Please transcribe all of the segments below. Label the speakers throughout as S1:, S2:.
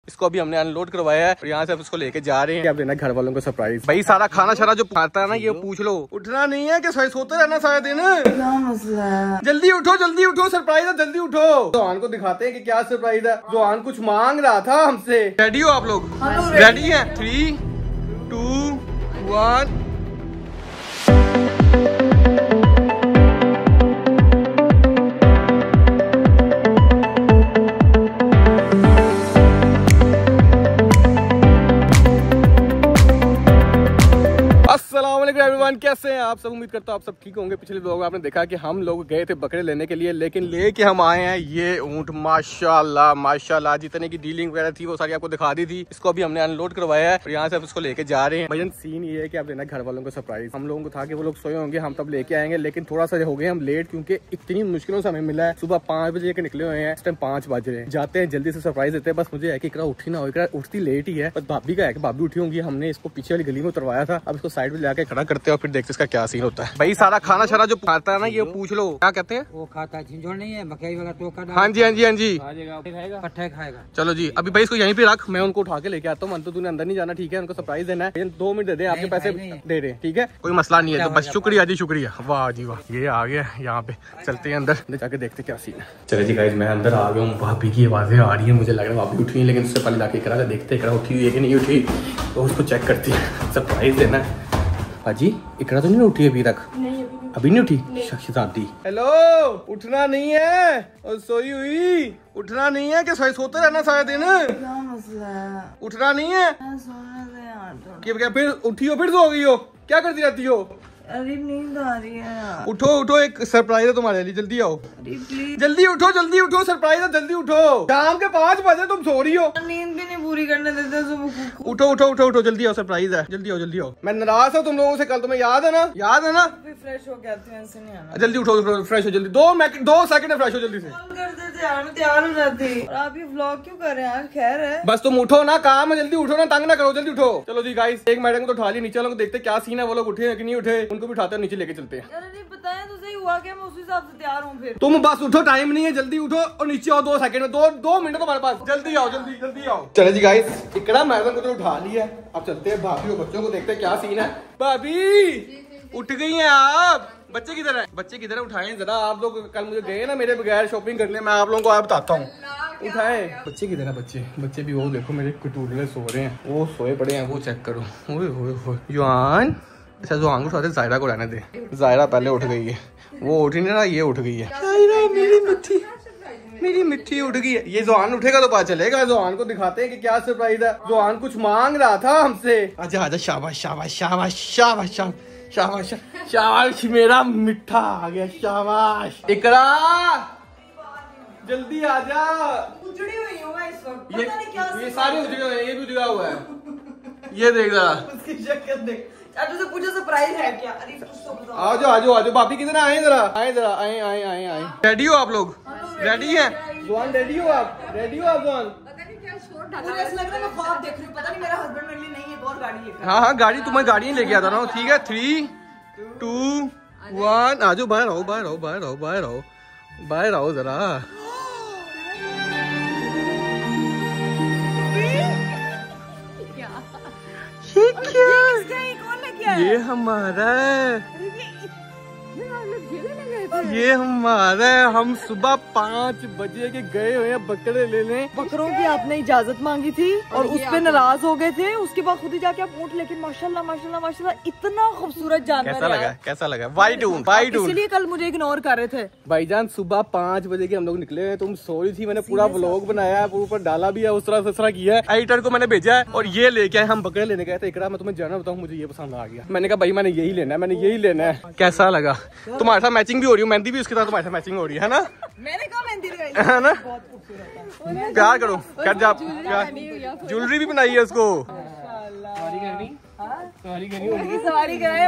S1: इसको अभी हमने अनलोड करवाया है और यहाँ से अब इसको लेके जा रहे हैं। अब देना घर वालों को सरप्राइज। भाई सारा खाना शाना जो खाता है ना ये पूछ लो। उठना नहीं है कि सोते रहना सारा दिन?
S2: क्या मसला है?
S1: जल्दी उठो सरप्राइज है, जल्दी उठो। जोहान को दिखाते हैं कि क्या सरप्राइज है। जोहान कुछ मांग रहा था हमसे। रेडी हो आप लोग? रेडी है? 3, 2, 1। एवरीवन, कैसे हैं आप सब? उम्मीद करता हूँ आप सब ठीक होंगे। पिछले ब्लॉग में आपने देखा कि हम लोग गए थे बकरे लेने के लिए, लेकिन लेके हम आए हैं ये ऊंट। माशाल्लाह माशाल्लाह, जितने की डीलिंग वगैरह थी वो सारी आपको दिखा दी थी। इसको अभी हमने अनलोड करवाया है और यहाँ से अब इसको लेके जा रहे हैं। भजन सीन ये है कि आप देना घर वालों को सरप्राइज। हम लोगों को था कि वो लोग सोए होंगे, हम तब लेके आएंगे, लेकिन थोड़ा सा हो गए हम लेट, क्योंकि इतनी मुश्किलों से हमें मिला है। सुबह 5 बजे के निकले हुए हैं, इस टाइम 5 बज रहे हैं। जाते हैं जल्दी से सरप्राइज देते हैं। बस मुझे है कि इकरा उठी ना हो, इकरा उठती लेट ही है। बस भाभी का है कि भाभी उठी होंगी। हमने इसको पीछे वाली गली में उतरवाया था, अब इसको साइड में लाके खड़ा करते हैं और फिर देखते इसका क्या सीन होता है। भाई सारा खाना शाना जो खाता है ना ये पूछ लो। क्या कहते हैं? वो खाता है झिंझोड़ नहीं है, मकई वाला टोका। हाँ जी हाँ जी हाँ जी, पट्टे खाएगा। चलो जी, अभी भाई इसको यहीं पे रख, मैं उनको उठा के लेके आता हूँ। मन तो तूने अंदर नहीं जाना, ठीक है? उनको सरप्राइज देना है। 2 मिनट दे दे, आपके पैसे दे रहे, ठीक है? कोई मसला नहीं है। तो बस शुक्रिया जी, शुक्रिया। वाह जी वाह, ये आ गया यहाँ पे। चलते हैं अंदर जाके देखते क्या सीन है। चले जी गाइस, मैं अंदर आ गया हूँ। भाभी की आवाजें आ रही है, मुझे लग रहा है भाभी उठी है, लेकिन उससे पहले जाके करा देखते इकरा उठी हुई है कि नहीं उठी, तो उसको चेक करती है। सरप्राइज देना है। हाजी, इकरा तो नहीं उठी अभी तक? अभी नहीं उठी शहजादी। हेलो, उठना नहीं है और सोई हुई? उठना नहीं है कि सोते रहना सारा दिन?
S2: क्या मसला है?
S1: उठना नहीं है?
S2: सोने दे यार।
S1: क्या फिर उठी हो, फिर सो गई हो? क्या करती रहती हो?
S2: अरे नींद आ रही है यार।
S1: उठो, एक सरप्राइज है तुम्हारे लिए, जल्दी आओ।
S2: अरे प्लीज
S1: जल्दी उठो, सरप्राइज है, जल्दी उठो। शाम के 5 बजे तुम सो रही हो।
S2: नींद भी नहीं पूरी करने देते सुबह।
S1: उठो, जल्दी आओ, सरप्राइज है, जल्दी आओ। मैं नाराज हूँ तुम लोगों से, कल तुम्हें याद है ना?
S2: फ्रेश हो के आती हूँ, ऐसे नहीं आना।
S1: जल्दी उठो, फ्रेश हो जल्दी। 2 सेकंड में फ्रेश हो जल्दी से।
S2: कर देते यार, मैं तैयार हो जाती। और आप ये व्लॉग क्यों कर रहे हैं यार? खैर है,
S1: बस तुम उठो ना, काम है, जल्दी उठो ना, तंग ना करो, जल्दी उठो। चलो जी गाइस, एक मैडम को तो उठा लिया, नीचे वालों को देखते क्या सीन है, वो लोग उठे हैं कि नहीं उठे, उनको भी उठाते हैं, नीचे लेके चलते हैं।
S2: यार नहीं बताया तो सही हुआ क्या? मैं उसी हिसाब से तैयार हूँ। फिर
S1: तुम बस उठो, टाइम नहीं है, जल्दी उठो और नीचे आओ। 2 सेकंड में, 2 मिनट तुम्हारे पास। जल्दी आओ। चले जी गाइस, इकरा मैडम को तो उठा लिया, अब चलते हैं भाभी और बच्चों को देखते हैं क्या सीन है। भाभी उठ गई हैं आप? बच्चे किधर है? उठाएं जरा आप लोग। कल मुझे गए ना मेरे बगैर शॉपिंग करने, मैं आप लोगों को बताता हूँ। उठाए बच्चे किधर है? बच्चे भी वो देखो मेरे कटूरे सो रहे हैं, वो सोए पड़े हैं, वो चेक करो। जुआन, अच्छा जुआन को साथ जायरा को रहने दे। जायरा पहले उठ गई है, वो उठी नहीं रहा, ये उठ गई है। मेरी मिट्टी उठ गई है। ये जुआन उठेगा तो पता चलेगा। जुआन को दिखाते हैं कि क्या सरप्राइज है। जुआन कुछ मांग रहा था हमसे। आजा, शाबाश, मेरा मिठा आ गया, शाबाश। इकरा जल्दी आजा।
S2: उजड़ी हुई हूँ मैं इस वक्त,
S1: ये
S2: पता नहीं क्या
S1: ये सारे उजड़े हुए हैं, ये भी उजड़ा हुआ है। ये देख जरा,
S2: उसकी शक्ल देख। तुझसे पूछो सरप्राइज है क्या? अरे तो
S1: आजो भाभी किधर आए? जरा आए। रेडी हो आप लोग? रेडी है जुआन? रेडी हो आप जुआन?
S2: मुझे ऐसा लग रहा है मैं ख्वाब देख रही हूँ। पता नहीं मेरा हस्बैंड मेरे लिए नहीं, एक और गाड़ी लेकर।
S1: हाँ, गाड़ी तुम्हारी गाड़ी ही लेके आता ना, ठीक है? 3, 2, 1। आजो, बाहर आओ जरा। ये क्या? ये हमारा है, ये हमारा है। हम सुबह 5 बजे के गए हुए हैं बकरे लेने।
S2: बकरों की आपने इजाजत मांगी थी और उस पे नाराज हो गए थे। उसके बाद खुद ही जाके आप ऊँट, लेकिन माशाल्लाह इतना खूबसूरत जानवर।
S1: कैसा लगा? वाइट ऊँट।
S2: इसलिए कल मुझे इग्नोर कर रहे थे।
S1: भाईजान सुबह 5 बजे के हम लोग निकले हैं, तुम सोई थी। मैंने पूरा व्लॉग बनाया है, ऊपर डाला भी है, उस तरह किया है। एडिटर को मैंने भेजा है और ये लेके आए। हम बकरे लेने गए थे। इकरा, मैं तुम्हें जाना बताऊँ, मुझे ये पसंद आ गया। मैंने कहा भाई मैंने यही लेना है, कैसा लगा? तुम्हारे साथ मैचिंग भी हो रही है, मेहंदी भी उसके साथ तुम्हारे साथ मैचिंग हो रही है ना?
S2: मैंने कहा मेहंदी लगाई
S1: है ना?
S2: बहुत खूबसूरत है।
S1: प्यार करो, कर जा। ज्वेलरी भी बनाई है उसको।
S2: सवारी कराए।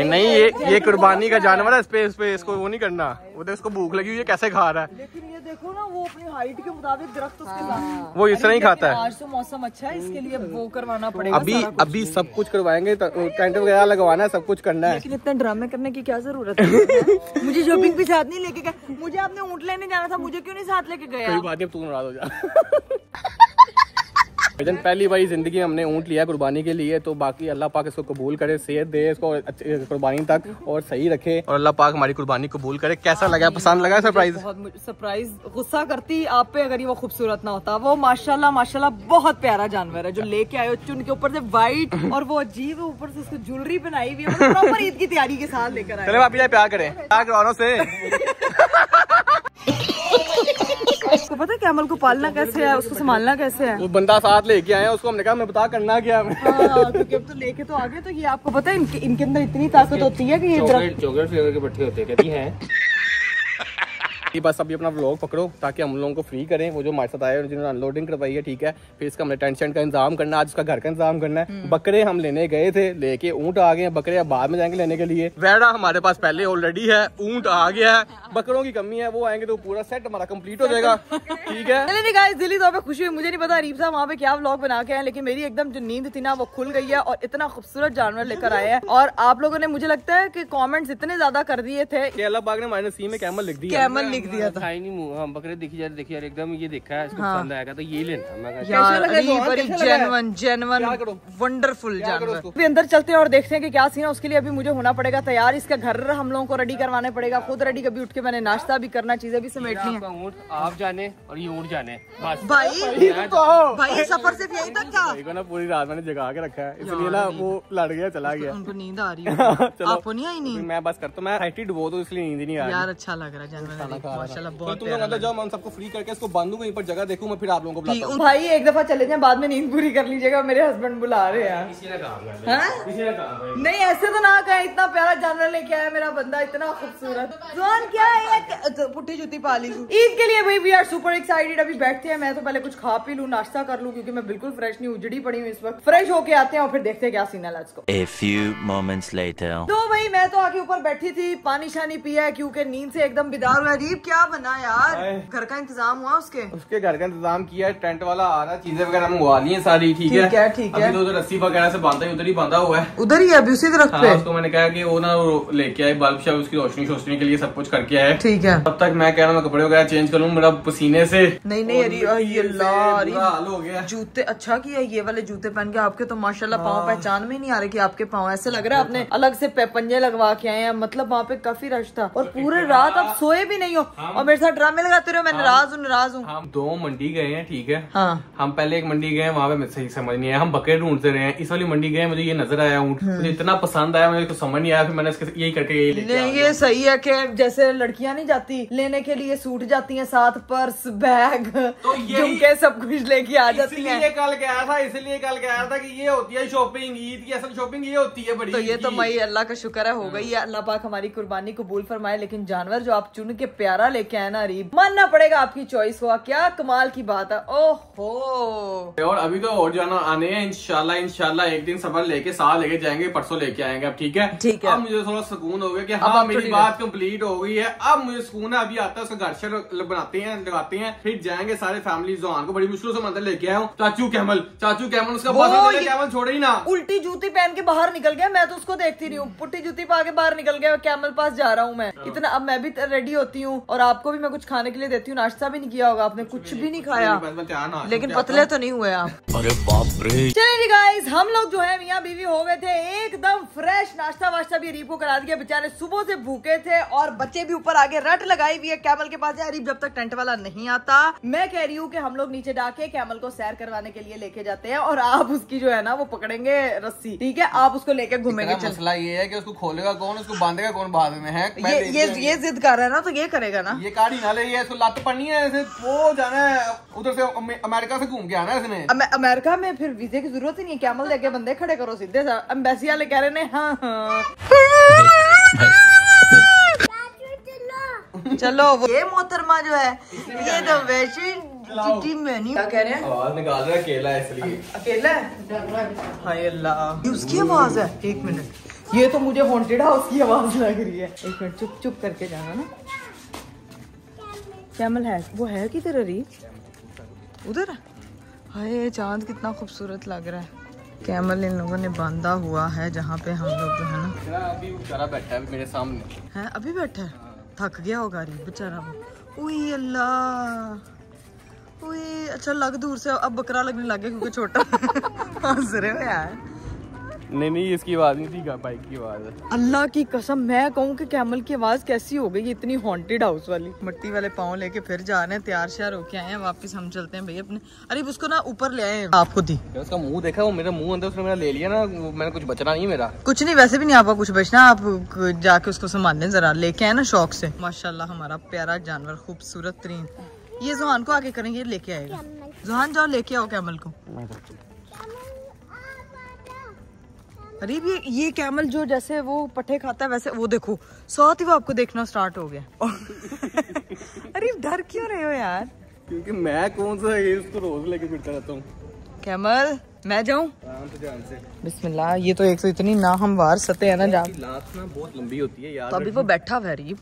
S1: नहीं, ये कुर्बानी का जानवर है, इस पे इसको वो नहीं करना। वो तो इसको भूख लगी हुई है, कैसे खा रहा है।
S2: लेकिन ये देखो ना, वो अपनी हाइट के मुताबिक दरख्त उसके साथ,
S1: वो इस तरह ही खाता है।
S2: आज तो मौसम अच्छा है, इसके लिए वो करवाना पड़ेगा।
S1: अभी सब कुछ करवाएंगे, टेंट वगैरह लगवाना है, सब कुछ करना है।
S2: लेकिन इतने ड्रामे करने की क्या जरूरत है? मुझे शॉपिंग भी साथ नहीं लेके गए। मुझे आपने ऊँट लेने जाना था, मुझे क्यों नहीं साथ लेके गए?
S1: कोई बात नहीं, तू नाराज हो जा। भाईजान पहली बारी जिंदगी में हमने ऊँट लिया कुर्बानी के लिए, तो बाकी अल्लाह पाक इसको कबूल करे, सेहत दे इसको कुर्बानी तक और सही रखे, और अल्लाह पाक हमारी कुर्बानी कबूल करे। कैसा लगा, पसंद लगा सरप्राइज?
S2: बहुत सरप्राइज, गुस्सा करती आप पे अगर ये वो खूबसूरत ना होता। वो माशाल्लाह माशाल्लाह बहुत प्यारा जानवर है जो लेके आए हो, चुन के ऊपर से व्हाइट और वो अजीब ऊपर से उसको ज्वेलरी बनाई हुई है, प्रॉपर ईद की तैयारी के साथ लेकर आए।
S1: चलो आप प्यार करें, प्यार करवानों से।
S2: उसको पता है कैमल को पालना कैसे है, उसको संभालना कैसे है?
S1: वो बंदा साथ लेके आए, उसको हमने कहा मैं बता करना क्या है।
S2: हाँ, क्योंकि अब तो लेके तो आगे, तो ये आपको पता है इनके अंदर इतनी ताकत होती है कि ये
S3: चॉकलेट फ्लेवर के पट्टे होते कहती हैं।
S1: बस अभी अपना व्लॉग पकड़ो ताकि हम लोगों को फ्री करें। वो जो हमारे साथ आए जिन्होंने अनलोडिंग करवाई है, ठीक है, फिर इसका हमने टेंट शेंट का इंतजाम करना, आज उसका घर का इंतजाम करना है। बकरे हम लेने गए थे, लेके ऊँट आ गए, बकरे अब बाद में जाएंगे लेने के लिए। वेड़ा हमारे पास पहले ऑलरेडी है, ऊँट आ गया है, बकरों की कमी है, वो आएंगे तो पूरा सेट हमारा कंप्लीट हो जाएगा। ठीक है,
S2: चलिए गाइस, दिली तौर पे खुशी हुई। मुझे नहीं पता अरीब साहब वहाँ पे क्या व्लॉग बना के आए, लेकिन मेरी एकदम जो नींद थी ना वो खुल गई है और इतना खूबसूरत जानवर लेकर आए हैं। और आप लोगों ने मुझे लगता है कि कमेंट्स इतने ज्यादा कर दिए थे
S1: कि अल्लाह पाक ने हमारे नसीब में कैमल लिख दिया,
S2: कैमल लिख दिया था।
S3: हम बकरे देखी यार एकदम ये देखा है, इसको पसंद आएगा तो ये लेना।
S2: जेन्युइन वंडरफुल जानवर। अभी अंदर चलते हैं और देखते हैं कि क्या सीन है। उसके लिए अभी मुझे होना पड़ेगा तैयार, इसका घर हम लोगों को रेडी करवाने पड़ेगा, खुद रेडी, कभी उठ के मैंने नाश्ता भी करना, चीजें भी समेटनी है।
S3: ऊँट आप जाने और ये ऊँट जाने बस।
S2: भाई सफर सिर्फ यही तक था
S1: ना, पूरी रात मैंने जगा के रखा है, इसलिए ना वो लड़ गया, चला गया।
S2: उनको नींद आ रही है, आपको नहीं आई नींद?
S1: मैं बस करता हूँ, मैं हाइटी डुबो तो इसलिए नींद ही नहीं आ रही
S2: यार। अच्छा लग रहा है जानवर माशाल्लाह, बहुत
S1: तुम लोग अंदर जाओ, मैं सबको फ्री करके इसको बांधू कहीं पर जगह देखूं, मैं फिर आप लोगों को बुलाता हूं।
S2: भाई एक दफा चले जाएं, बाद में नींद पूरी कर लीजिएगा, मेरे हस्बैंड बुला रहे हैं। नहीं ऐसे तो ना कहें, इतना प्यारा जानवर लेके आया मेरा बंदा, इतना खूबसूरत। जोन क्या है, पुट्टी जुती पा ली ईद के लिए भाई। We are super excited. अभी बैठते हैं, मैं तो पहले कुछ खा पी लूं, नाश्ता कर लूं, क्योंकि मैं बिल्कुल फ्रेश नहीं, उजड़ी पड़ी हूँ इस वक्त। फ्रेश होके आते हैं और फिर देखते हैं क्या सीन है। Let's go.
S4: A few moments later.
S2: तो भाई मैं तो आके ऊपर बैठी थी, पानी शानी पिया है क्योंकि नींद से एकदम बेदार हुआ। अजीब क्या बना यार, घर का इंतजाम हुआ उसके
S1: घर का इंतजाम किया है, टेंट वाला आ रहा है, चीजें वगैरह मंगवा ली है सारी। ठीक है
S2: ठीक है।
S1: अभी तो रस्सी वगैरह से बांधा है, उधर ही बांधा हुआ है,
S2: उधर ही है अभी उसी दरख्त पे।
S1: उसको मैंने कहा कि वो ना लेके आए बल्ब शल्ब, उसकी रोशनी शोशनी के लिए सब कुछ करके आए।
S2: ठीक है,
S1: तब तक मैं कह रहा हूँ कपड़े वगैरह चेंज कर लूँ, मेरा पसीने से
S2: नहीं
S1: हाल हो गया।
S2: जूते अच्छा किया, ये वाले जूते पहन के आपके तो माशाल्लाह पाँव पहचान में नहीं आ रहे कि आपके पाँव, ऐसे लग रहा है आपने अलग से पंजे लगवा के आए हैं। मतलब वहाँ पे काफी रश था और पूरे रात आप सोए भी नहीं हो और मेरे साथ ड्रामे लगाते रहो। मैं नाराज हूँ।
S1: हम 2 मंडी गए हैं, ठीक है।
S2: हाँ,
S1: हम पहले एक मंडी गए, वहाँ पे सही समझ नहीं आया, हम बकरे ढूंढते रहे हैं। इस वाली मंडी गए, मुझे ये नजर आया ऊँट, मुझे इतना पसंद आया, मुझे कुछ समझ नहीं आया, फिर मैंने यही करके यही लेके आ गया।
S2: ये सही है कि जैसे लड़कियां नहीं जाती लेने के लिए सूट जाती हैं, साथ पर्स बैग
S1: तो
S2: झुमके सब कुछ लेके आ जाती हैं।
S1: इसलिए कल कह रहा था कि ये होती है शॉपिंग, ईद की असल शॉपिंग ये होती है बड़ी।
S2: तो ये तो मई अल्लाह का शुक्र है हो गई है, अल्लाह पाक हमारी कुर्बानी कबूल फरमाए। लेकिन जानवर जो आप चुन के प्यारा लेके आए ना अरीब, मानना पड़ेगा आपकी चॉइस हुआ, क्या कमाल की बात है। ओहो,
S1: और अभी तो और जाना आने हैं इंशाल्लाह एक दिन सफर लेके साथ लेके जाएंगे, परसों लेके आएंगे। अब ठीक है। अब मुझे थोड़ा सुकून हो गया कि हाँ मेरी बात कंप्लीट हो गई है, अब मुझे सुकून है। अभी आता है उसका घर शर बनाते हैं, लगाते हैं, फिर जाएंगे सारे फैमिली। जोहान को बड़ी मुश्किल से मंदिर लेके आया हूँ, चाचू कैमल उसका कैमल छोड़े ही ना,
S2: उल्टी जूती पहन के बाहर निकल गया। मैं तो उसको देखती रही हूँ, पुट्टी जूती पा के बाहर निकल गया, कैमल पास जा रहा हूँ मैं। इतना अब मैं भी रेडी होती हूँ और आपको भी मैं कुछ खाने के लिए देती हूँ। नाश्ता भी नहीं किया होगा आपने, कुछ भी नहीं खाया, लेकिन पतले तो नहीं हुए आप।
S4: अरे बाप रे।
S2: चलिए जी गाइस, हम लोग जो है मियां बीवी हो गए थे एकदम फ्रेश। नाश्ता वाश्ता भी अरीब को करा दिया, बेचारे सुबह से भूखे थे और बच्चे भी ऊपर आगे रट लगाई हुई है कैमल के पास। अरीब जब तक टेंट वाला नहीं आता, मैं कह रही हूँ कि हम लोग नीचे जाके कैमल को सैर करवाने के लिए लेके जाते हैं और आप उसकी जो है ना वो पकड़ेंगे रस्सी, ठीक है, आप उसको लेके घूमेंगे।
S1: मसला ये है कि उसको खोलेगा कौन, उसको बांधेगा कौन बाद में है।
S2: ये जिद कर रहा है ना, तो ये करेगा ना,
S1: ये गाड़ी ना ले, इसको लत पड़नी है, ऐसे वो जाना है उधर से अमेरिका से घूम के आना है इसने।
S2: अमेरिका में फिर वीजे की जरूरत ही नहीं है, कैमल लेके बंदे खड़े करो सीधे सा। एम्बेसी वाले कह रहे हैं हाँ चलो। ये मोहतरमा जो है ये तो वैसे टीम में नहीं, क्या कह रहे हैं,
S1: आवाज निकाल रहा है, अकेला है इसलिए।
S2: अकेला है, हाय अल्लाह, उसकी आवाज है। एक मिनट, ये तो मुझे हॉन्टेड हाउस की आवाज लग रही है। एक मिनट, चुप चुप करके जाना ना। कैमल है, वो है किधर अरीब? उधर। हाय चांद कितना खूबसूरत लग रहा है। कैमल इन लोगों ने बांधा हुआ है जहाँ पे हम लोग जो है ना,
S1: अभी बेचारा बैठा है मेरे सामने
S2: है, अभी बैठा है, थक गया होगा अरीब बेचारा वो। उई अल्लाह, उई अच्छा लग दूर से, अब बकरा लगने लगे क्योंकि छोटा हंस रहे हो यार।
S1: नहीं इसकी आवाज नहीं थी, बाइक की आवाज है।
S2: अल्लाह की कसम मैं कहूँ कि कैमल की आवाज कैसी हो गई इतनी हॉन्टेड हाउस वाली। मिट्टी वाले पाँव लेके फिर जा रहे हैं, तैयार श्यार होके आए हैं, वापस हम चलते हैं भाई अपने। अरे उसको ना ऊपर ले आए आप खुद ही।
S1: उसका मुंह देखा, वो मेरा मुंह अंदर उसने मेरा ले लिया ना, मैंने कुछ बचना नहीं मेरा।
S2: कुछ नहीं, वैसे भी नहीं आपका कुछ बचना, आप जाके उसको संभालें जरा, लेके आए ना शौक से। माशाल्लाह हमारा प्यारा जानवर, खूबसूरत तरीन। ये जुहान को आगे करेंगे, लेके आएगा। जुहान जाओ लेके आओ कैमल को। अरे ये कैमल जो जैसे वो पट्टे खाता है वैसे वो देखो साथ ही वो आपको देखना स्टार्ट हो गया। अरे डर क्यों रहे हो यार?
S1: क्योंकि मैं कौन सा ये उसको रोज लेके फिरता रहता हूँ।
S2: कैमल मैं जाऊँ?
S1: ध्यान से।
S2: बिस्मिल्लाह। ये तो एक तो इतनी ना हमवार सतह है ना जहाँ,
S1: लात ना बहुत लंबी होती है यार।
S2: तो अभी वो बैठा हुआ है रीब,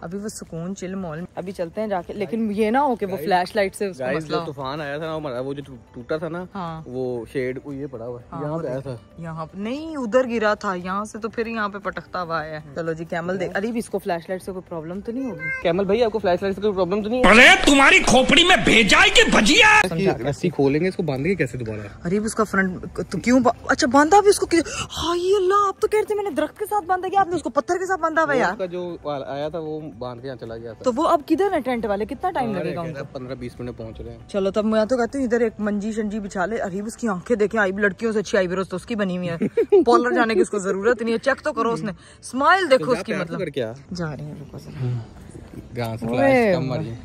S2: अभी वो सुकून चिल मॉल। अभी चलते हैं जाके, लेकिन ये ना हो कि वो फ्लैश लाइट से उसका मसला हो।
S1: तूफान आया था ना हमारा, वो जो टूटा था ना,
S2: हाँ।
S1: वो शेड ये पड़ा हुआ है यहाँ पे आया था।
S2: यहाँ पे नहीं, उधर गिरा था, यहाँ से तो फिर यहाँ पे पटकता हुआ है। चलो जी कैमल देख। अरे इसको फ्लैश लाइट से कोई प्रॉब्लम तो नहीं होगी?
S1: कैमल भाई आपको फ्लैश लाइट से कोई प्रॉब्लम तो नहीं है?
S5: अरे तुम्हारी खोपड़ी में भेजा है कि भजिया?
S1: रस्सी खोलेंगे, इसको बांधेंगे कैसे दोबारा?
S2: अरे उसका फ्रंट तो क्यों अच्छा बांधा भी उसको? हाँ ये अल्लाह, आप तो कहते मैंने दरख्त के साथ बांधा गया, आपने उसको पत्थर के साथ बांधा हुआ यार।
S1: उसका जो आया था वो बांध के यहाँ चला गया था।
S2: तो वो अब किधर है टेंट वाले? कितना टाइम लगेगा उनको?
S1: 15-20 मिनट पहुंच रहे हैं।
S2: चलो तब मैं तो कहती हूँ इधर एक मंजी शंजी बिछा ले। अरे उसकी आंखें देखें, आई लड़कियों से अच्छी आईब्रोज तो उसकी बनी हुई है। पार्लर जाने की उसको जरूरत नहीं है, चेक तो करो उसने, स्माइल देखो उसकी। मतलब
S1: क्या
S2: जा रही है, रुको
S1: गांव से फ्लैश कम मारिए।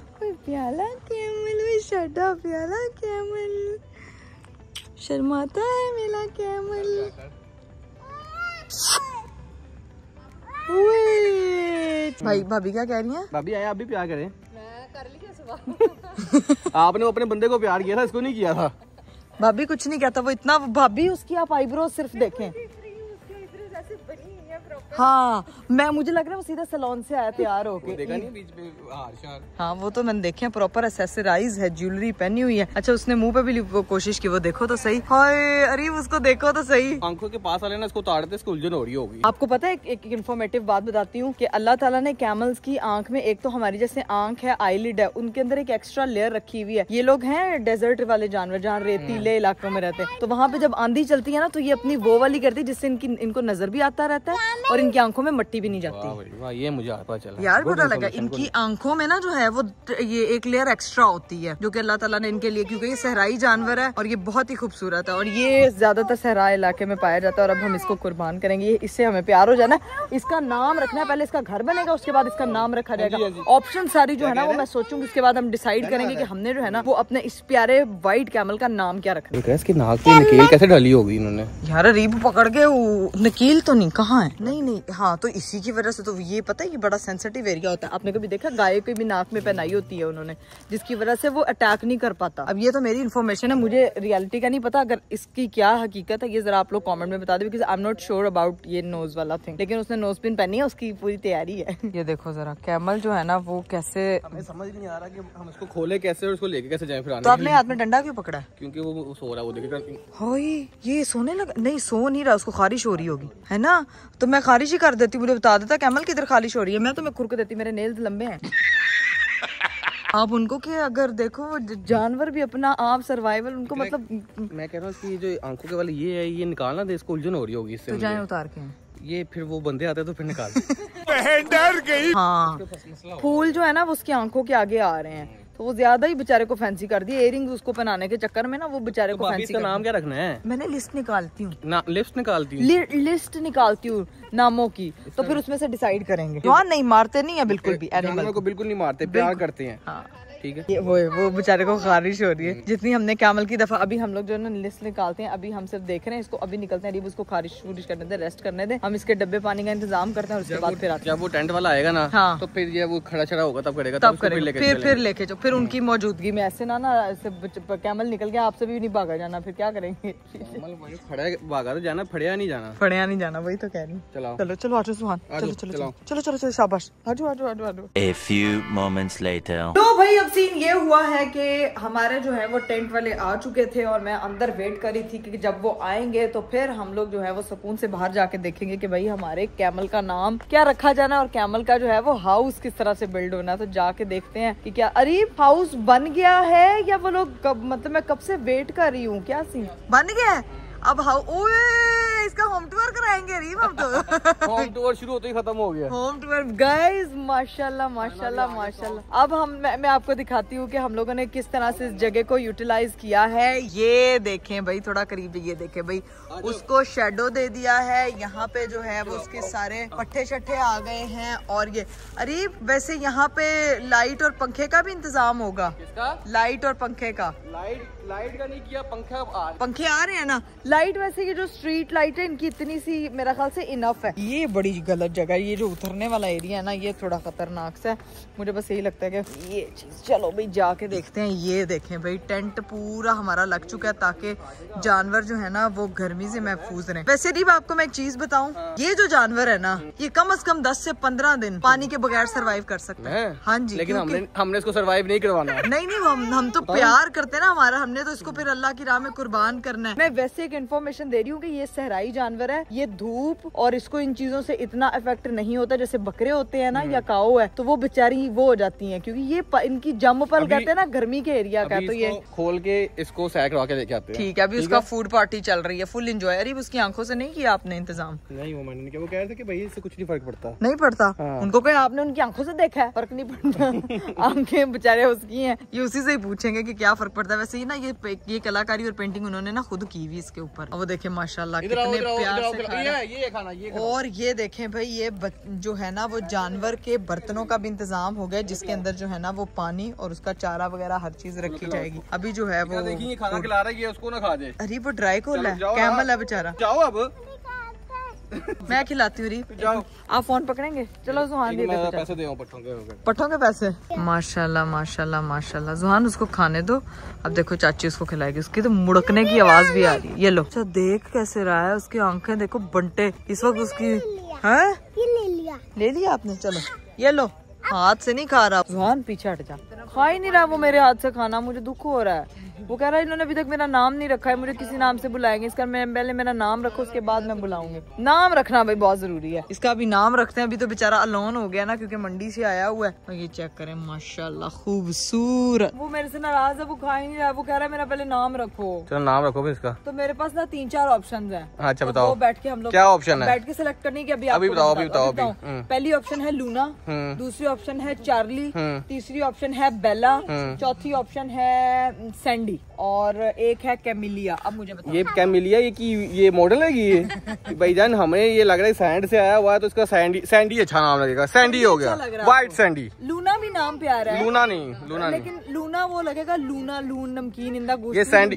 S2: प्याला कैमल, शटा प्याला कैमल, शर्माता है मेरा कैमल। भाई भाभी क्या कह रही हैं?
S1: भाभी आए, आप भी प्यार करें। मैं कर ली क्या सुबह? आपने अपने बंदे को प्यार किया था, इसको नहीं किया था।
S2: भाभी कुछ नहीं कहता वो इतना। भाभी उसकी आप आईब्रोज सिर्फ देखें। हाँ मैं मुझे लग रहा है वो सीधा सैलून से आया तैयार होके।
S1: देखा नहीं बीच में हार शार?
S2: हाँ वो तो मैंने देखे, प्रॉपर एक्सेसराइज है, ज्वेलरी पहनी हुई है। अच्छा उसने मुंह पे भी वो कोशिश की, वो देखो तो सही। हाय अरे उसको देखो तो सही।
S1: आंखों के पास वाले ना इसको उतारते, इसको उलझन हो रही होगी।
S2: आपको पता है एक इन्फॉर्मेटिव बात बताती हूँ कि अल्लाह ताला ने कैमल्स की आंख में, एक तो हमारी जैसे आंख है, आईलिड है, उनके अंदर एक एक्स्ट्रा लेयर रखी हुई है। ये लोग हैं डेजर्ट वाले जानवर जहाँ रेतीले इलाकों में रहते हैं, तो वहाँ पे जब आंधी चलती है ना तो ये अपनी वो वाली करती है जिससे इनको नजर भी आता रहता है और इनकी आंखों में मट्टी भी नहीं जाती।
S1: वाह ये मुझे पता चला
S2: यार, पता लगा इनकी आंखों में ना जो है वो ये एक लेयर एक्स्ट्रा होती है जो कि अल्लाह ताला ने इनके लिए, क्योंकि ये सहराई जानवर है और ये बहुत ही खूबसूरत है और ये ज्यादातर सहरा इलाके में पाया जाता है। और अब हम इसको कुर्बान करेंगे, इससे हमें प्यार हो जाना। इसका नाम रखना है, पहले इसका घर बनेगा उसके बाद इसका नाम रखा जाएगा। ऑप्शन सारी जो है ना वो मैं सोचूंगी, उसके बाद हम डिसाइड करेंगे कि हमने जो है ना वो अपने इस प्यारे व्हाइट कैमल का नाम क्या रखना है।
S1: इसकी नाक पे नकील कैसे डाली होगी इन्होंने?
S2: यार रीब पकड़ के नकील तो नहीं, कहाँ है? नहीं हाँ, तो इसी की वजह से तो ये पता है ये बड़ा सेंसिटिव एरिया होता है। आपने कभी देखा गाय की भी नाक में पहनाई होती है उन्होंने, जिसकी वजह से वो अटैक नहीं कर पाता। अब ये तो मेरी इन्फॉर्मेशन है, मुझे रियलिटी का नहीं पता। अगर इसकी क्या हकीकत है ये जरा आप लोग कमेंट में बता दो, because I am not sure about ये नोज वाला थिंग। लेकिन उसने नोज पिन पहनी है, उसकी पूरी तैयारी है। ये देखो जरा कैमल जो है ना वो कैसे,
S1: हमें समझ नहीं आ रहा कि हम इसको खोले कैसे और उसको लेके कैसे जाए। फिर
S2: तो आपने हाथ में डंडा क्यों पकड़ा है?
S1: क्योंकि वो सो रहा है, वो देखेगा।
S2: ये सोने लगा? नहीं सो नहीं रहा, उसको खारिश हो रही होगी है ना, तो मैं खारिश ही कर देती, मुझे बता देता कैमल किधर खारिश हो रही है, मैं तो मैं खुरक देती, मेरे नेल्स लंबे हैं। आप उनको कि अगर देखो जानवर भी अपना आप सर्वाइवल उनको मतलब,
S1: मैं कह रहा हूँ कि जो आंखों के वाले ये है, ये निकालना दे, इसको उलझन हो रही होगी इससे।
S2: तो जाए उतार के
S1: ये फिर वो बंदे आते हैं तो फिर निकाल
S5: डर गई।
S2: हाँ फूल जो है ना वो उसकी आंखों के आगे आ रहे हैं, तो वो ज्यादा ही बेचारे को फैंसी कर दिए। इयरिंग्स उसको पहनाने के चक्कर में ना वो बेचारे को फैंसी।
S1: इसका नाम क्या रखना है?
S2: मैंने लिस्ट निकालती हूँ
S1: लिस्ट निकालती हूँ
S2: लिस्ट निकालती हूँ नामों की, तो फिर उसमें से डिसाइड करेंगे। जवान नहीं मारते नहीं है बिल्कुल भी, एनिमल
S1: को बिल्कुल नहीं मारते, प्यार करते हैं।
S2: हाँ
S1: ठीक है।
S2: ये वो बेचारे को खारिश हो रही है जितनी हमने कैमल की दफा। अभी हम लोग जो है ना लिस्ट निकालते हैं, अभी हम सिर्फ देख रहे हैं इसको, अभी निकलते हैं, उसको खारिश करने दे, रेस्ट करने दे, हम इसके डब्बे पानी का इंतजाम करते हैं और उसके बाद फिर आते हैं।
S1: जब वो टेंट वाला आएगा ना,
S2: हाँ,
S1: तो फिर ये वो खड़ा छड़ा होगा तब करेगा,
S2: तब करेगा फिर लेके जाओ, फिर उनकी मौजूदगी में ऐसे ना कैमल निकल गया आपसे भी नहीं भागा जाना, फिर क्या करेंगे?
S1: खड़ा भागा तो जाना, फड़िया नहीं जाना,
S2: फड़िया नहीं जाना, वही तो कह रही। चलो आजो सुहान, चलो शाबाश, आजो।
S4: A few moments later.
S2: तो भाई अब सीन ये हुआ है कि हमारे जो है वो टेंट वाले आ चुके थे और मैं अंदर वेट कर रही थी कि जब वो आएंगे तो फिर हम लोग जो है वो सुकून से बाहर जाके देखेंगे कि भाई हमारे कैमल का नाम क्या रखा जाना और कैमल का जो है वो हाउस किस तरह से बिल्ड होना। तो जाके देखते हैं कि क्या अरीब हाउस बन गया है या वो लोग कब, मतलब मैं कब से वेट कर रही हूँ। क्या सीन बन गया है अब इसका होम टूर कराएंगे रीम अब तो
S1: होम टूर शुरू होते ही खत्म हो गया।
S2: होम टूर गाइस माशाल्लाह माशाल्लाह माशाल्लाह। अब मैं आपको दिखाती हूँ कि हम लोगों ने किस तरह से इस जगह को यूटिलाइज किया है। ये देखें भाई थोड़ा करीब, ये देखें भाई उसको शेडो दे दिया है। यहाँ पे जो है वो उसके सारे पट्टे शट्टे आ गए हैं। और ये अरीब वैसे यहाँ पे लाइट और पंखे का भी इंतजाम होगा। लाइट और पंखे का।
S1: लाइट का नहीं किया,
S2: पंखे आ रहे हैं ना। लाइट वैसे ये जो स्ट्रीट लाइट है इनकी इतनी सी मेरा ख्याल से इनफ है। ये बड़ी गलत जगह है, ये जो उतरने वाला एरिया है ना ये थोड़ा खतरनाक सा है। मुझे बस यही लगता है कि ये चीज चलो भाई जाके देखते हैं। ये देखें भाई टेंट पूरा हमारा लग चुका है ताकि जानवर जो है ना वो गर्मी से महफूज रहे। वैसे रीब आपको मैं एक चीज बताऊं, ये जो जानवर है ना ये कम से कम 10 से 15 दिन पानी के बगैर सर्वाइव कर सकते हैं। हाँ जी,
S1: लेकिन हमने इसको सर्वाइव नहीं करवाना।
S2: नहीं हम तो प्यार करते हैं ना हमारा, हमने तो इसको फिर अल्लाह की राह में कुर्बान करना है। मैं वैसे एक इन्फॉर्मेशन दे रही हूँ कि ये सहराई जानवर है, ये धूप और इसको इन चीजों से इतना इफेक्ट नहीं होता जैसे बकरे होते हैं ना या काऊ है, तो वो बेचारी वो हो जाती हैं क्योंकि ये इनकी जम पल कहते हैं ना गर्मी के एरिया का। तो ये
S1: खोल के इसको सैर करवा के लेके आते हैं।
S2: ठीक है, अभी उसका फूड पार्टी चल रही है, फुल एंजॉय। अरे उसकी आंखों से नहीं किया आपने इंतजाम?
S1: नहीं, वो मैंने क्या, वो कह रहे थे कि भाई इससे कुछ नहीं फर्क पड़ता।
S2: नहीं पड़ता? उनको कहीं आपने उनकी आंखों से देखा है? फर्क नहीं पड़ता। आंखें बेचारे उसकी हैं, ये उसी से ही पूछेंगे कि क्या फर्क पड़ता है। वैसे ही ना ये कलाकारी और पेंटिंग उन्होंने ना खुद की हुई इसके ऊपर। और वो देखे माशाल्लाह कितने प्यार से खा रहे हैं।
S1: ये खाना ये
S2: और ये देखें भाई ये जो है ना वो जानवर के बर्तनों का भी इंतजाम हो गया जिसके अंदर जो है ना वो पानी और उसका चारा वगैरह हर चीज रखी जाएगी। अभी जो है वो
S1: देखिए खाना खिला रहा है, ये उसको ना खा दे।
S2: अरे वो ड्राई कोल है, कैमल है बेचारा।
S1: जाओ अब
S2: मैं खिलाती हूँ। जाओ आप फोन पकड़ेंगे। चलो जुहान दे दे
S1: पैसे दे
S2: पट्टों के पैसे। माशाल्लाह माशाल्लाह माशाल्लाह। जुहान उसको खाने दो। अब देखो चाची उसको खिलाएगी, उसकी तो मुड़कने की आवाज भी आ रही है। ये लो अच्छा देख कैसे रहा है, उसकी आंखें देखो बंटे इस वक्त उसकी है। ले लिया आपने? चलो ये लो, हाथ से नहीं खा रहा। जुहान पीछे हट जा, खा ही नहीं रहा वो मेरे हाथ से खाना, मुझे दुख हो रहा है। वो कह रहा है इन्होंने अभी तक मेरा नाम नहीं रखा है, मुझे किसी नाम से बुलाएंगे। इसका पहले मेरा नाम रखो उसके बाद मैं बुलाऊंगी। नाम रखना भाई बहुत जरूरी है। इसका अभी नाम रखते हैं। अभी तो बेचारा अलोन हो गया ना क्योंकि मंडी से आया हुआ है। और ये चेक करें माशाल्लाह खूबसूरत। वो मेरे से नाराज है, वो खा ही नहीं रहा। वो कह रहा है मेरा पहले नाम रखो।
S1: चलो नाम रखो इसका।
S2: तो मेरे पास ना 3-4 ऑप्शन है।
S1: अच्छा बताओ।
S2: तो बैठ के हम लोग
S1: क्या ऑप्शन है?
S2: बैठ के सिलेक्ट करने की अभी बताओ। पहली ऑप्शन है लूना, दूसरी ऑप्शन है चार्ली, तीसरी ऑप्शन है बेला, चौथी ऑप्शन है सैंडी और एक है कैमिलिया। अब मुझे बताओ।
S1: ये कैमिलिया ये मॉडल है ये भाईजान, हमें ये लग रहा है सैंड से आया हुआ है तो इसका सैंडी अच्छा नाम लगेगा। सैंडी हो गया, व्हाइट सैंडी।
S2: लूना भी नाम प्यारा है।
S1: लूना नहीं,
S2: लेकिन लूना वो लगेगा लूना लून नमकीन इंदा गोश्त।
S1: ये सैंडी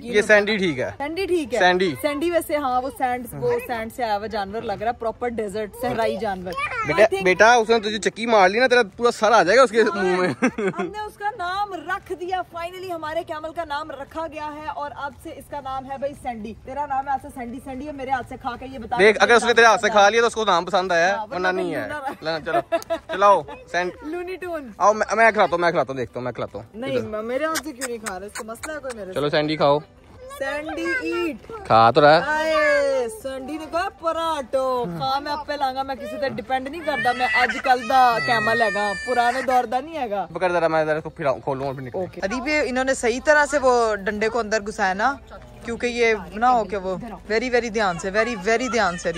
S1: ठीक है।
S2: सैंडी ठीक है। सैंडी वैसे हाँ वो सैंड से आया हुआ जानवर लग रहा है, प्रॉपर डेजर्ट सहराई जानवर।
S1: बेटा उसने तुझे चक्की मार ली ना, तेरा पूरा सर आ जाएगा उसके मुंह में।
S2: हमने उसका नाम रख दिया फाइनली, हमारे कैमल का नाम रखा गया है और अब से इसका नाम है भाई सैंडी। तेरा नाम है आज से सैंडी है। मेरे हाथ से खा के ये बता
S1: देख, अगर उसने तेरे हाथ से खा लिया तो उसको नाम पसंद आया, वरना नहीं है। चलो चलाओ
S2: लूनी टून।
S1: आओ मैं खिलाता हूँ, देखता हूँ मैं खिलाता हूँ।
S2: नहीं मेरे हाथ से क्यों नहीं खा रहे, इसको मसला है कोई मेरे?
S1: चलो सैंडी खाओ।
S2: सैंडी ईट
S1: खा तो रहा है।
S2: सैंडी ने कहा पराठो खा, मैं आपे लांगा, मैं किसी पे डिपेंड नहीं करता। मैं आजकल दा कैमल हैगा, पुराने दौर दा नहीं हैगा।
S1: पकड़ जरा, मैं जरा इसको खोलूं और फिर निकल।
S2: ओके अभी भी इन्होंने सही तरह से वो डंडे को अंदर घुसाया ना, क्योंकि ये ना हो के वो वेरी वेरी ध्यान से, वेरी वेरी ध्यान से।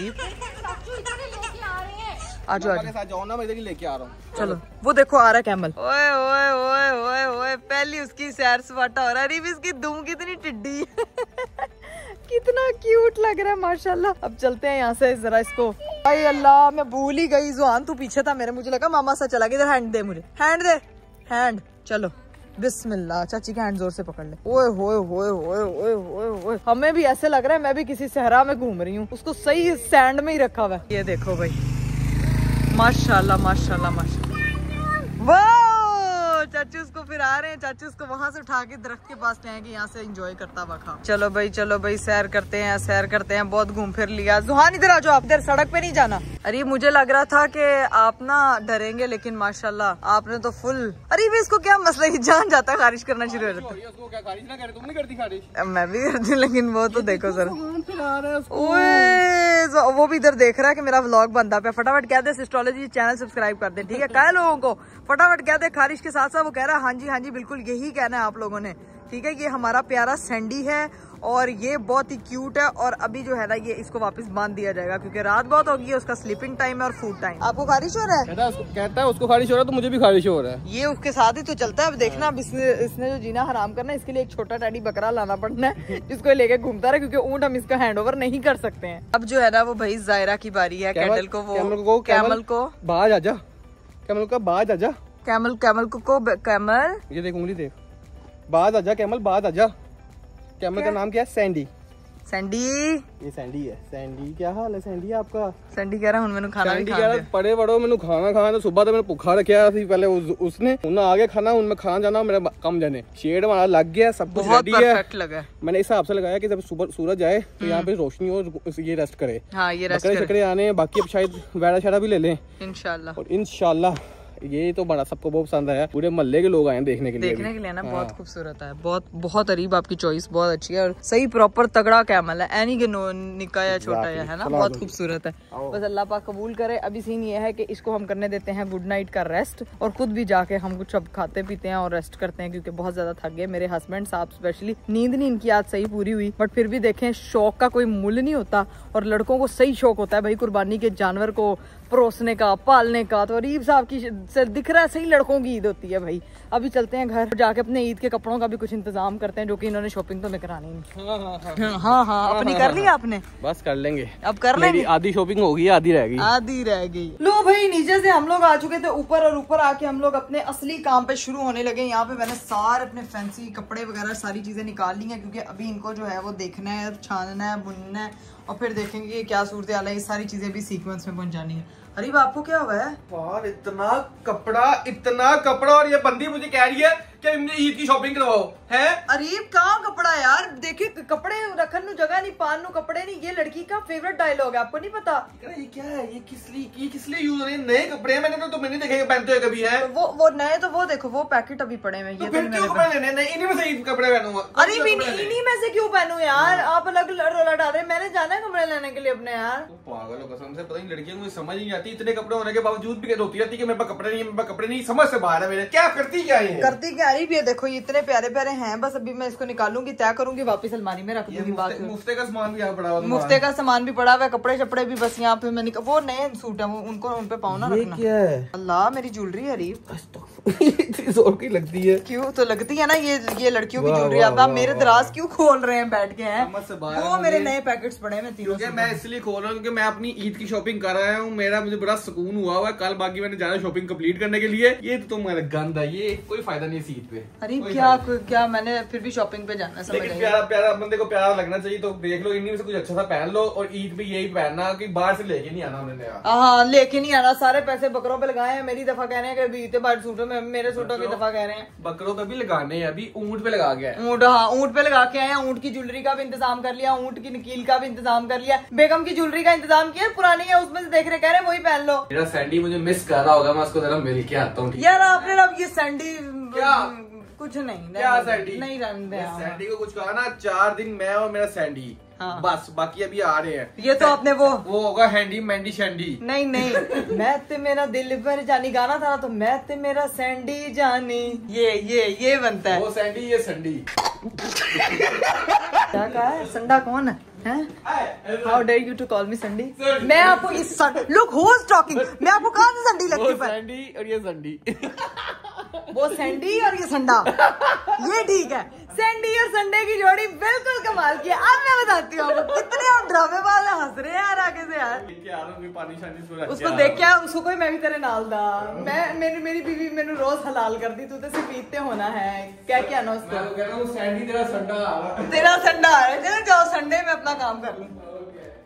S2: आज
S1: जाओ ना, मैं इधर ही लेके आ रहा हूँ।
S2: चलो वो देखो आ रहा है कैमल। ओए ओए ओए ओए ओए पहली उसकी सैर सपाटा हो रहा है। अरे इसकी दुम कितनी टिड्डी कितना क्यूट लग रहा है माशाल्लाह। अब चलते हैं यहाँ से जरा इसको। भाई अल्लाह मैं भूल ही गई। जुहान तू पीछे था मेरे, मुझे लगा मामा सा चला गया। इधर हैंड दे मुझे, हैंड दे, हैंड। चलो बिस्मिल्लाह, चाची का हैंड जोर से पकड़ ले। ओए होए होए होए होए होए होए, हमें भी ऐसे लग रहा है मैं भी किसी सहरा में घूम रही हूँ। उसको सही सैंड में ही रखा हुआ है। ये देखो भाई माशाल्लाह माशाल्लाह माशाल्लाह। वाह चाचू उसको फिर आ रहे हैं, चाचू उसको वहां से उठा के दरख्त के पास ले आएंगे, यहाँ से एंजॉय करता हुआ खा। चलो भाई सैर करते हैं, बहुत घूम फिर लिया। जुहान इधर आ जाओ, आप इधर सड़क पे नहीं जाना। अरे मुझे लग रहा था कि आप ना डरेंगे, लेकिन माशाल्लाह आपने तो फुल। अरे इसको क्या मसला है, जान जाता है खारिश करना शुरू हो जाता है। मैं भी करती हूँ, लेकिन वो तो देखो सर, वो भी इधर देख रहा है कि मेरा व्लॉग बनता पे। फटाफट कह दे एस्ट्रोलॉजी चैनल सब्सक्राइब कर दे, ठीक है? कई लोगों को फटाफट कह दे। खारिश के साथ साथ वो कह रहा है हाँ जी बिल्कुल यही कहना है आप लोगों ने, ठीक है? ये हमारा प्यारा सैंडी है और ये बहुत ही क्यूट है। और अभी जो है ना ये इसको वापस बांध दिया जाएगा क्योंकि रात बहुत होगी, उसका स्लीपिंग टाइम है और फूड टाइम। आपको खारिश हो रहा है?
S1: कहता है उसको खारिश हो रहा है तो मुझे भी खारिश हो रहा है।
S2: ये उसके साथ ही तो चलता है। अब देखना, अब इसने जो जीना हराम करना है, इसके लिए एक छोटा टैडी बकरा लाना पड़ना है जिसको लेके घूमता रहे, क्योंकि ऊंट हम इसका हैंड ओवर नहीं कर सकते हैं। अब जो है ना वो भाई जायरा की बारी है। कैमल को कैमल को
S1: बाज आजा, कैमल का बाज आजा,
S2: कैमल कैमल
S1: ये देख उंगली देख, बाज आजा कैमल, बाज आजा। कैमल का नाम क्या है? सैंडी। ये सैंडी है। सैंडी क्या हाल है सैंडी आपका?
S2: सैंडी कह रहा हूं मैंने खाना
S1: सैंडी कह रहा पड़े बड़ो मैंने खाना खाना, सुबह तो मैंने भुखा रखा थी पहले उसने उन्हें आगे खाना उनमें खाना जाना मेरा कम जाने। शेड हमारा लग गया, सब कुछ रेडी है।
S2: लगा मैंने
S1: इस हिसाब से लगाया कि जब सुबह सूरज आए तो यहाँ पे रोशनी हो, ये रेस्ट करे।
S2: हाँ, ये रेस्ट
S1: करे आने हैं, बाकी अब शायद वैड़ा शैड़ा भी ले लें
S2: इंशाल्लाह।
S1: और इंशाल्लाह ये तो बड़ा सबको बहुत पसंद आया, पूरे मोहल्ले के लोग आए देखने के लिए
S2: ना। बहुत खूबसूरत है, बहुत अरीब, आपकी चॉइस बहुत अच्छी है और सही प्रॉपर तगड़ा कैमल है, एनी के निक्का या छोटा है ना, बहुत खूबसूरत है। बस अल्लाह पाक कबूल करे। अभी सीन ये है कि इसको हम करने देते हैं गुड नाइट का रेस्ट और खुद भी जाके हम कुछ अब खाते पीते हैं और रेस्ट करते हैं क्योंकि बहुत ज्यादा थक गए। मेरे हस्बैंड साहब स्पेशली, नींद नहीं इनकी आज सही पूरी हुई, बट फिर भी देखें शौक का कोई मूल्य नहीं होता और लड़कों को सही शौक होता है भाई कुर्बानी के जानवर को परोसने का, पालने का। तो अरीब साहब की से दिख रहा है सही लड़कों की ईद होती है भाई। अभी चलते हैं घर जाके अपने ईद के कपड़ों का भी कुछ इंतजाम करते हैं, जो कि इन्होंने शॉपिंग तो में करानी नहीं। हाँ अपनी कर ली आपने?
S1: बस कर लेंगे,
S2: अब कर लेंगे।
S1: आधी शॉपिंग होगी, आधी रह गई।
S2: लो भाई नीचे से हम लोग आ चुके थे ऊपर और ऊपर आके हम लोग अपने असली काम पे शुरू होने लगे। यहाँ पे मैंने सारे अपने फैंसी कपड़े वगैरह सारी चीजें निकाल ली हैं क्योंकि अभी इनको जो है वो देखना है, छानना है, बुनना है और फिर देखेंगे कि क्या सूरत हाल है। ये सारी चीजें भी सीक्वेंस में पहुंचानी है। अरे आपको क्या हुआ है?
S1: यार इतना कपड़ा और ये बंदी मुझे कह रही है कि मुझे ईद की शॉपिंग करवाओ है।
S2: अरीब कहाँ कपड़ा यार, देखिए कपड़े रखन नु जगह नहीं, पान नु कपड़े नहीं। ये लड़की का फेवरेट डायलॉग है, आपको नहीं पता?
S1: ये क्या है, ये किस लिए यूज हो रहे हैं? नए कपड़े हैं, मैंने तो मैंने देखे पहनते हुए कभी है।
S2: तो वो नए तो वो देखो वो पैकेट अभी पड़े हैं।
S1: ये तो क्यों कपड़े लेने नए? इन्हीं में से ईद कपड़े पहनूंगा।
S2: अरे इन्हीं में से क्यों पहनूं यार, आप अलग रोला डाल रहे हैं। मैंने जाना है कपड़े लेने के लिए अपने यार।
S1: पागल हो कसम से, पता नहीं लड़कियों को समझ नहीं आती, इतने कपड़े होने के बावजूद भी रोती रहती है कि मेरे पास कपड़े नहीं, समझ से बाहर है मेरे। क्या करती क्या है?
S2: करती क्या रही भी है, देखो इतने प्यारे प्यारे हैं। बस अभी मैं इसको निकालूंगी, तय करूंगी, वापस अलमारी में रख दूंगी।
S1: मुफ्ते का सामान भी यहाँ पड़ा हुआ,
S2: मुफ्ते का सामान भी पड़ा हुआ है, कपड़े शपड़े भी बस यहाँ पे मैंने वो नए सूट है वो उनको उन पे पाओ ना रखना।
S1: क्या है?
S2: अल्लाह मेरी ज्वेलरी है अरीब।
S1: इतनी जोर की लगती है।
S2: क्यों तो लगती है ना, ये लड़कियों की ज्वेलरी। अब आप मेरे दराज क्यों खोल रहे हैं बैठ के हैं? वो मेरे नए पैकेट्स पड़े हैं तीनों।
S1: मैं इसलिए खोल रहा हूँ क्योंकि मैं अपनी ईद की शॉपिंग कर रहा हूँ, मुझे बड़ा सुकून हुआ है। कल बाकी मैंने जाना शॉपिंग कंप्लीट करने के लिए। ये तो तुम्हारा गंद है, ये कोई फायदा नहीं है ईद पे।
S2: अरे क्या मैंने फिर भी शॉपिंग पे जाना है।
S1: लेकिन प्यारा बंदे को प्यारा लगना चाहिए, तो देख लो इन्हीं में से कुछ अच्छा सा पहन लो और ईद पे यही पहनना कि बाहर से लेके नहीं आना हमने।
S2: हाँ लेके नहीं आना, सारे पैसे बकरों पे लगाए हैं। मेरी दफा कह रहे हैं कि इतने बार सूटों में, मेरे सूटों की दफा कह रहे हैं
S1: बकरों पे भी लगाने हैं। अभी ऊंट पे लगा गया है।
S2: ऊंट, हाँ ऊंट पे लगा के आए हैं। ऊंट की ज्वेलरी का भी इंतजाम कर लिया, ऊंट की नकील का भी इंतजाम कर लिया, बेगम की ज्वेलरी का इंतजाम किया, पुरानी है उसमें से देख रहे कह रहे वही पहन लो।
S1: मेरा सैंडी मुझे मिस कर रहा होगा, मैं उसको जरा मिल के आता हूँ।
S2: यार आपने अब ये सैंडी
S1: क्या
S2: कुछ नहीं,
S1: क्या सैंडी
S2: नहीं रहने
S1: सैंडी को कुछ कहा ना, 4 दिन मैं और मेरा सैंडी। हाँ। बस बाकी अभी आ रहे हैं।
S2: ये तो आपने वो
S1: होगा हैंडी मैंडी शैंडी।
S2: नहीं मैं ते मेरा दिल पर जानी गाना था ना, तो मैं ते मेरा सैंडी जानी, ये बनता है।
S1: वो सैंडी ये संडी।
S2: क्या कहा है? संडा कौन है? How dare you to call me Sandy? मैं आपको इस look who's talking? मैं आपको कहाँ से संडी लगती है?
S1: सैंडी और ये संडी।
S2: वो सैंडी और ये संडा, ये ठीक है। सैंडी और संडे की जोड़ी बिल्कुल कमाल की है। अब मैं बताती हूँ आपको कितने आप ड्रामे वाले हंस रहे हैं यार आगे से यार। उसको देख के उसको कोई मैं भी तेरे नाल दा, मेरी बीवी मैंने रोज हलाल कर दी, तू तो सिर्फ पीते होना है। क्या क्या ना उसको
S1: सैंडी तेरा संडा
S2: आ रहा है, जाओ संडे में अपना काम काम कर लूं।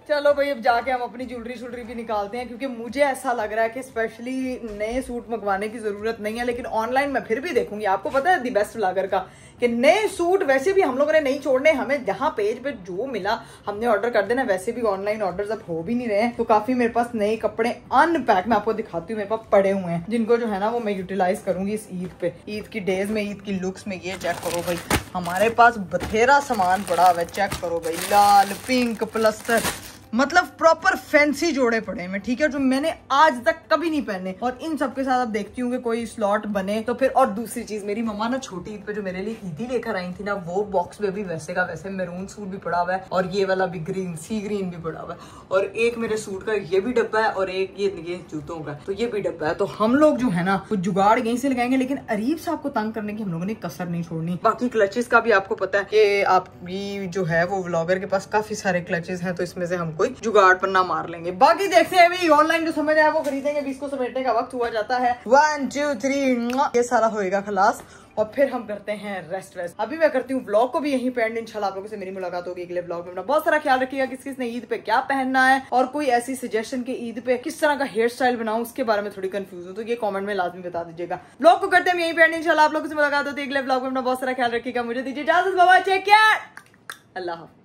S2: चलो भाई अब जाके हम अपनी ज्वेलरी भी निकालते हैं, क्योंकि मुझे ऐसा लग रहा है कि स्पेशली नए सूट मंगवाने की जरूरत नहीं है, लेकिन ऑनलाइन मैं फिर भी देखूंगी। आपको पता है दी बेस्ट व्लॉगर का कि नए सूट वैसे भी हम लोगों ने नहीं छोड़ने, हमें जहां पेज पे जो मिला हमने ऑर्डर कर देना। वैसे भी ऑनलाइन ऑर्डर्स अब हो भी नहीं रहे हैं, तो काफी मेरे पास नए कपड़े अनपैक मैं आपको दिखाती हूँ, मेरे पास पड़े हुए हैं, जिनको जो है ना वो मैं यूटिलाइज करूंगी इस ईद पे, ईद की डेज में, ईद की लुक्स में। ये चेक करो भाई, हमारे पास बथेरा सामान पड़ा हुआ है, चेक करो भाई, लाल पिंक प्लस्तर, मतलब प्रॉपर फैंसी जोड़े पड़े हैं, ठीक है, जो मैंने आज तक कभी नहीं पहने। और इन सब के साथ अब देखती हूँ कि कोई स्लॉट बने तो फिर। और दूसरी चीज, मेरी मम्मा ना छोटी ईद पे जो मेरे लिए ईदी लेकर आई थी ना, वो बॉक्स में भी वैसे का वैसे मैरून सूट भी पड़ा हुआ है, और ये वाला भी ग्रीन सी ग्रीन भी पड़ा हुआ है, और एक मेरे सूट का ये भी डब्बा है, और एक ये जूतों का तो ये भी डब्बा है। तो हम लोग जो है ना वो जुगाड़ यहीं से लगाएंगे, लेकिन अरीब साहब को तंग करने की हम लोगों ने कसर नहीं छोड़नी। बाकी क्लचेस का भी आपको पता है कि आपकी जो है वो व्लॉगर के पास काफी सारे क्लचेस हैं, तो इसमें से हम कोई जुगाड़ पर मार लेंगे। बाकी देखते हैं अभी ऑनलाइन जो समझ आया वो खरीदेंगे, अभी इसको समेटने का वक्त हुआ जाता है। 1 2 3 ये सारा होएगा खलास, और फिर हम करते हैं रेस्ट। अभी मैं करती हूँ व्लॉग को भी यहीं पे एंड। इंशाल्लाह आप लोगों से मेरी मुलाकात होगी अगले व्लॉग में। अपना बहुत सारा ख्याल रखिएगा, किस किस ने ईद पे क्या पहनना है, और कोई ऐसी सजेशन के ईद पे किस तरह का हेयर स्टाइल बनाऊं उसके बारे में थोड़ी कंफ्यूज हूँ, तो ये कमेंट में लाजमी बता दीजिएगा। व्लॉग को करते हैं यहीं पे एंड। इंशाल्लाह आप लोगों से मुलाकात होती है अगले व्लॉग में। अपना बहुत सारा ख्याल रखिएगा, मुझे दीजिए इजाजत, बाय बाय, टेक केयर, अल्लाह हाफ़िज़।